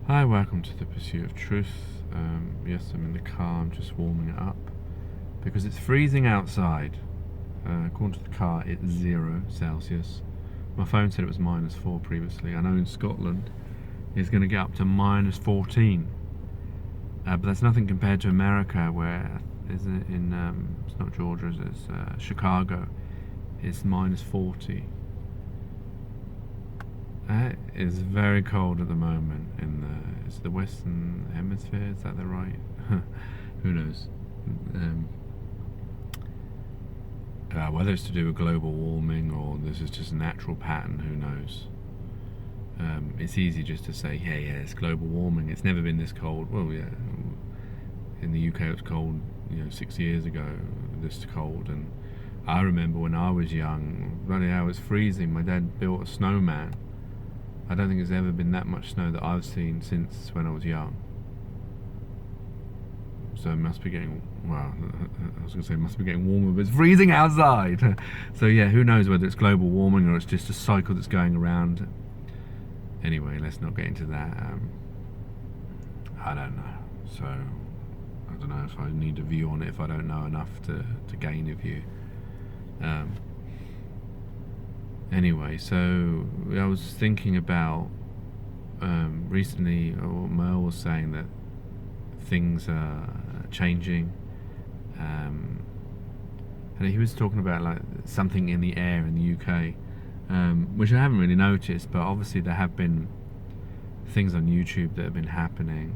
Hi, welcome to the Pursuit of Truth. Yes, I'm in the car, I'm just warming it up because it's freezing outside. According to the car, it's 0 Celsius. My phone said it was -4 previously. I know in Scotland it's going to get up to -14, but that's nothing compared to America, where isn't it in it's not Georgia, it's Chicago. It's -40. It's very cold at the moment in it's the Western Hemisphere. Is that the right? Who knows? Um, whether it's to do with global warming or this is just a natural pattern, who knows? It's easy just to say, yeah, it's global warming. It's never been this cold. Well, yeah, in the UK it was cold, 6 years ago. This cold, and I remember when I was young, bloody hell, it was freezing. My dad built a snowman. I don't think there's ever been that much snow that I've seen since when I was young. So it must be getting, well, I was going to say it must be getting warmer, but it's freezing outside. So yeah, who knows whether it's global warming or it's just a cycle that's going around. Anyway, let's not get into that. I don't know. So I don't know if I need a view on it if I don't know enough to gain a view. Anyway, so I was thinking about recently, Merle was saying that things are changing, and he was talking about like something in the air in the UK, which I haven't really noticed, but obviously there have been things on YouTube that have been happening.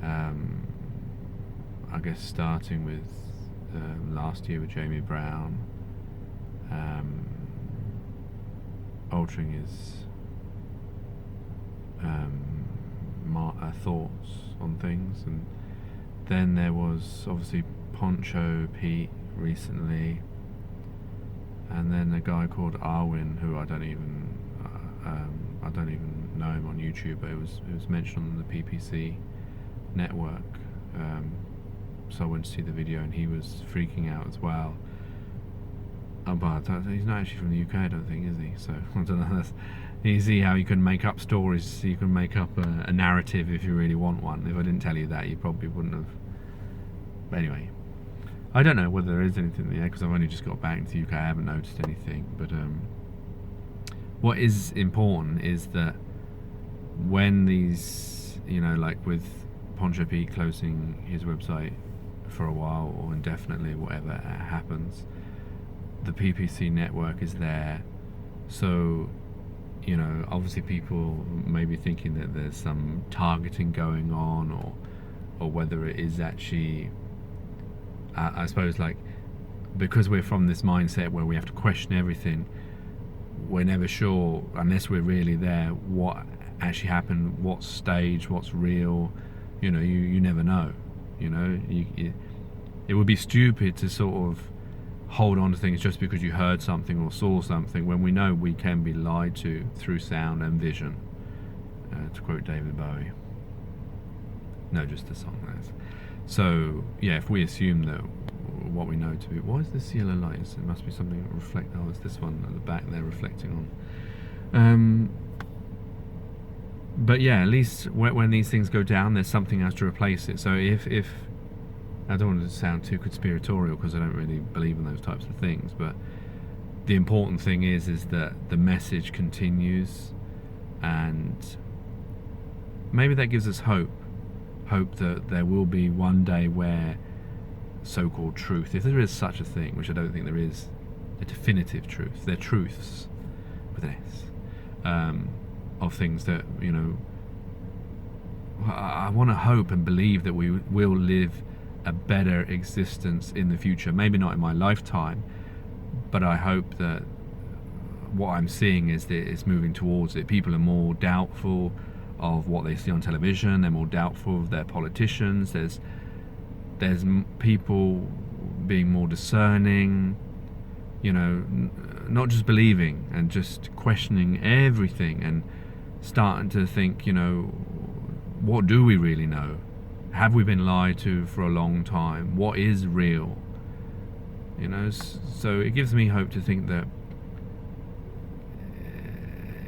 I guess starting with last year with Jamie Brown. Altering his thoughts on things, and then there was obviously Poncho Pete recently, and then a guy called Arwin, who I don't even know him on YouTube, but it was mentioned on the PPC network. So I went to see the video, and he was freaking out as well. But he's not actually from the UK, I don't think, is he? So I don't know. You see how you can make up stories, you can make up a narrative if you really want one. If I didn't tell you that, you probably wouldn't have. But anyway, I don't know whether there is anything there because I've only just got back to the UK. I haven't noticed anything. But what is important is that when these, like with Poncho Pete closing his website for a while or indefinitely, whatever happens, the PPC network is there. So, obviously people may be thinking that there's some targeting going on, or whether it is actually, I suppose, like, because we're from this mindset where we have to question everything, we're never sure, unless we're really there, what actually happened, what stage, what's real. You never know. It would be stupid to sort of hold on to things just because you heard something or saw something, when we know we can be lied to through sound and vision, to quote David Bowie. No, just the song, that's. So yeah, if we assume that what we know to be, why is this yellow light? It must be something that reflect. Oh, it's this one at the back there reflecting on. But yeah, at least when these things go down, there's something else to replace it. So if I don't want to sound too conspiratorial because I don't really believe in those types of things, but the important thing is that the message continues, and maybe that gives us hope that there will be one day where so-called truth, if there is such a thing, which I don't think there is, a definitive truth, they're truths with an S, of things that, I want to hope and believe that we will live a better existence in the future. Maybe not in my lifetime, but I hope that what I'm seeing is that it's moving towards it. People are more doubtful of what they see on television. They're more doubtful of their politicians. There's people being more discerning, not just believing and just questioning everything and starting to think, what do we really know? Have we been lied to for a long time? What is real? So it gives me hope to think that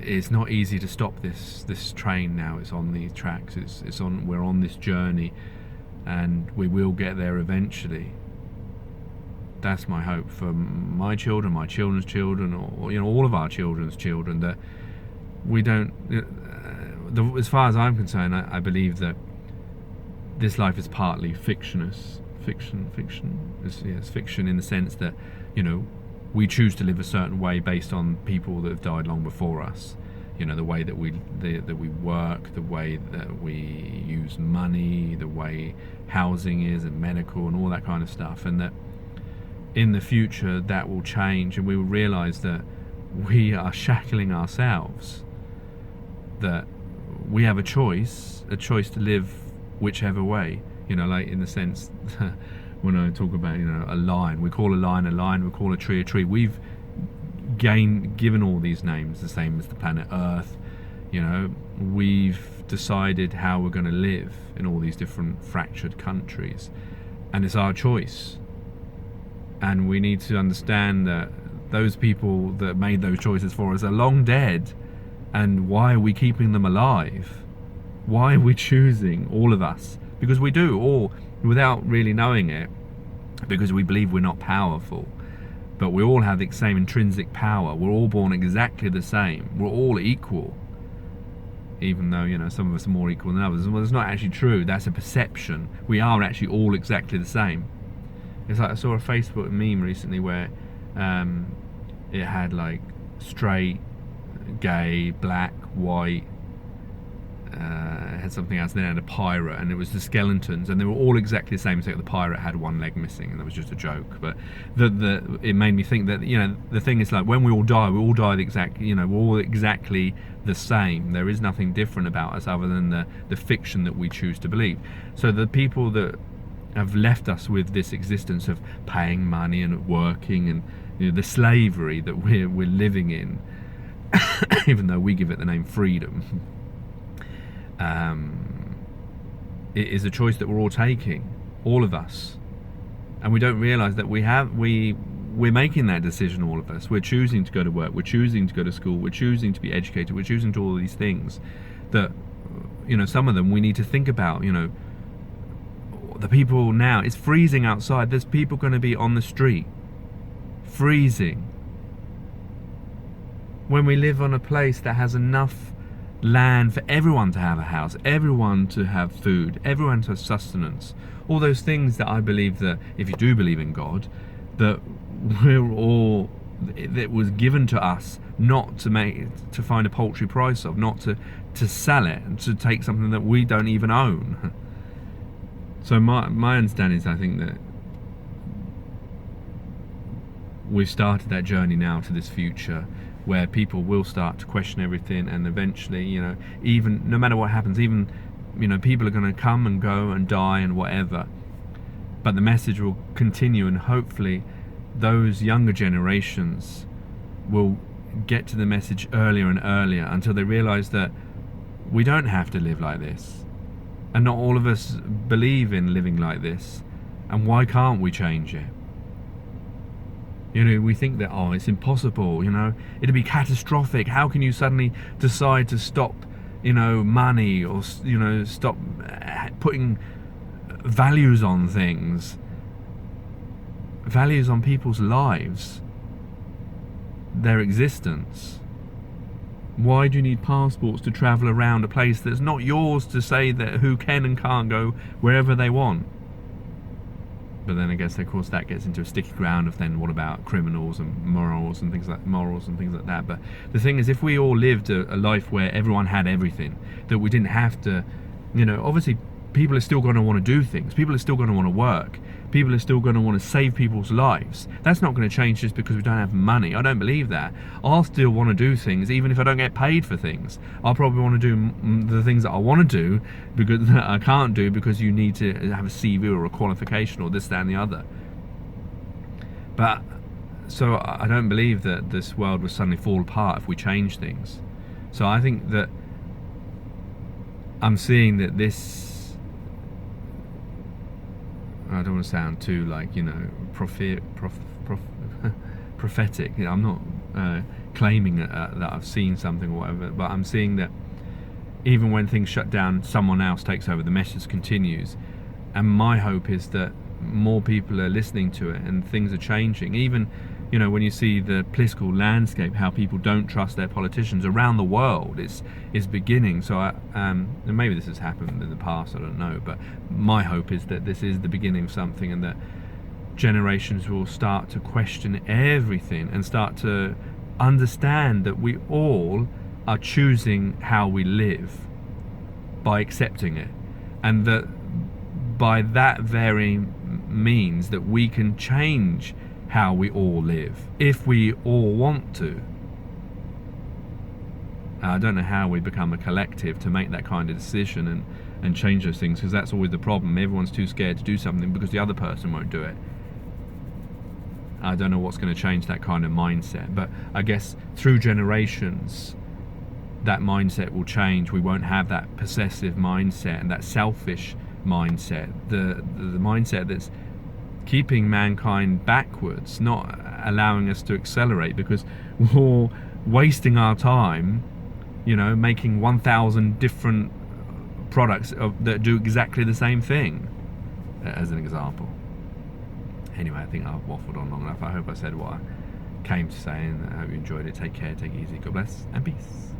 it's not easy to stop this train now. It's on these tracks. We're on this journey, and we will get there eventually. That's my hope for my children, my children's children, or all of our children's children, that we don't. As far as I'm concerned, I believe that this life is partly fiction. It's fiction in the sense that we choose to live a certain way based on people that have died long before us. The way that we work, the way that we use money, the way housing is and medical and all that kind of stuff, and that in the future that will change, and we will realise that we are shackling ourselves, that we have a choice to live whichever way, like in the sense when I talk about a line, we call a line a line, we call a tree a tree. We've given all these names, the same as the planet Earth. We've decided how we're going to live in all these different fractured countries, and it's our choice. And we need to understand that those people that made those choices for us are long dead. And why are we keeping them alive? Why are we choosing, all of us? Because we do, all without really knowing it, because we believe we're not powerful. But we all have the same intrinsic power. We're all born exactly the same. We're all equal. Even though, some of us are more equal than others. Well, it's not actually true. That's a perception. We are actually all exactly the same. It's like I saw a Facebook meme recently where it had like straight, gay, black, white, it had something else, and then it had a pirate, and it was the skeletons, and they were all exactly the same, except the pirate had one leg missing, and that was just a joke. But it made me think that the thing is, like, when we all die the exact, we're all exactly the same. There is nothing different about us other than the fiction that we choose to believe. So the people that have left us with this existence of paying money and working, and the slavery that we're living in, even though we give it the name freedom, it is a choice that we're all taking, all of us, and we don't realise that we're making that decision. All of us, we're choosing to go to work, we're choosing to go to school, we're choosing to be educated, we're choosing to do all these things that some of them we need to think about. The people now, it's freezing outside, there's people going to be on the street freezing when we live on a place that has enough land for everyone to have a house, everyone to have food, everyone to have sustenance. All those things that I believe that, if you do believe in God, that that was given to us not to find a paltry price of, not to sell it and to take something that we don't even own. So my understanding is, I think that we've started that journey now to this future where people will start to question everything, and eventually, even no matter what happens, even people are going to come and go and die and whatever, but the message will continue, and hopefully those younger generations will get to the message earlier and earlier until they realize that we don't have to live like this, and not all of us believe in living like this, and why can't we change it? We think that, it's impossible, it'd be catastrophic. How can you suddenly decide to stop, money, or, stop putting values on things, values on people's lives, their existence? Why do you need passports to travel around a place that's not yours to say that who can and can't go wherever they want? But then I guess, of course, that gets into a sticky ground of then what about criminals and morals and things like that. But the thing is, if we all lived a life where everyone had everything, that we didn't have to, obviously people are still going to want to do things. People are still going to want to work. People are still going to want to save people's lives. That's not going to change just because we don't have money. I don't believe that. I'll still want to do things even if I don't get paid for things. I'll probably want to do the things that I want to do because I can't do because you need to have a CV or a qualification or this, that and the other. But so I don't believe that this world will suddenly fall apart if we change things. So I think that I'm seeing that this, I don't want to sound too prophetic. I'm not claiming that I've seen something or whatever, but I'm seeing that even when things shut down, someone else takes over, the message continues. And my hope is that more people are listening to it and things are changing. Even, you know, when you see the political landscape, how people don't trust their politicians around the world, it's beginning. So and maybe this has happened in the past, I don't know, but my hope is that this is the beginning of something, and that generations will start to question everything and start to understand that we all are choosing how we live by accepting it, and that by that very means that we can change how we all live if we all want to. I don't know how we become a collective to make that kind of decision and change those things, because that's always the problem. Everyone's too scared to do something because the other person won't do it. I don't know what's going to change that kind of mindset, but I guess through generations that mindset will change. We won't have that possessive mindset and that selfish mindset, the mindset that's keeping mankind backwards, not allowing us to accelerate, because we're wasting our time, you know, making 1,000 different products that do exactly the same thing, as an example. Anyway, I think I've waffled on long enough. I hope I said what I came to say, and I hope you enjoyed it. Take care, take it easy, God bless, and peace.